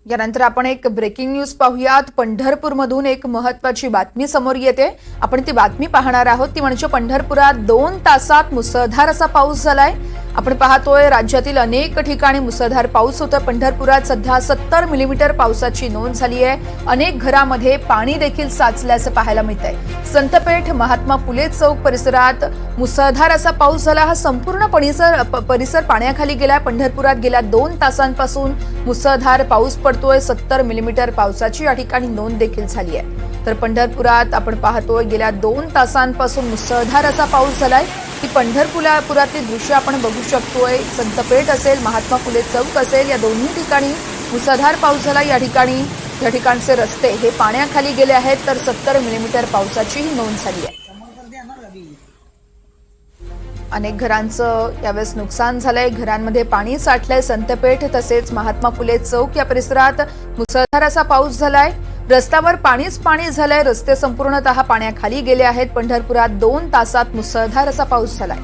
यानंतर आपण एक ब्रेकिंग न्यूज पाहूयात। पंढरपूरमधून एक महत्त्वाची बातमी समोर येते। आपण ती बातमी पाहणार आहोत ती म्हणजे पंढरपुरात 2 तासात मुसळधार असा पाऊस झालाय। आपण पाहतोय राज्यातील अनेक ठिकाणी मुसळधार पाऊस होतोय। पंढरपुरात सध्या 70 मिलीमीटर पावसाची नोंद झाली आहे। अनेक घरामध्ये पाणी देखील साचल्याचं पाहायला मिळतंय। संतपेठ महात्मा फुले चौक परिसरात मुसळधार असा पाऊस झाला। हा संपूर्ण परिसर पाण्याखाली गेलाय। पंढरपुरात गेल्या 2 तासांपासून मुसळधार पाऊस पडतोय। 70 मिलीमीटर पावसाची या ठिकाणी नोंद देखील झाली आहे। तर पंढरपुरात आपण पाहतोय गेल्या 2 तासांपासून मुसळधार असा पाऊस झालाय। ही पंढरपुरातली दृश्य आपण बघू शकतोय। संतपेठ असेल, महात्मा फुले चौक असेल, या दोन्ही ठिकाणी मुसळधार पाऊस झाला। या ठिकाणचे रस्ते हे पाण्याखाली गेले आहेत। तर 70 मिलीमीटर पावसाची ही नोंद झाली आहे। अनेक घरांचं यावेळेस नुकसान झालंय। घरांमध्ये पाणी साठलंय। संतपेठ तसेच महात्मा फुले चौक या परिसरात मुसळधार असा पाऊस झालाय। रस्त्यावर पाणीच पाणी झालंय। रस्ते संपूर्णतः पाण्याखाली गेले आहेत। पंढरपुरात 2 तासात मुसळधार असा पाऊस झालाय।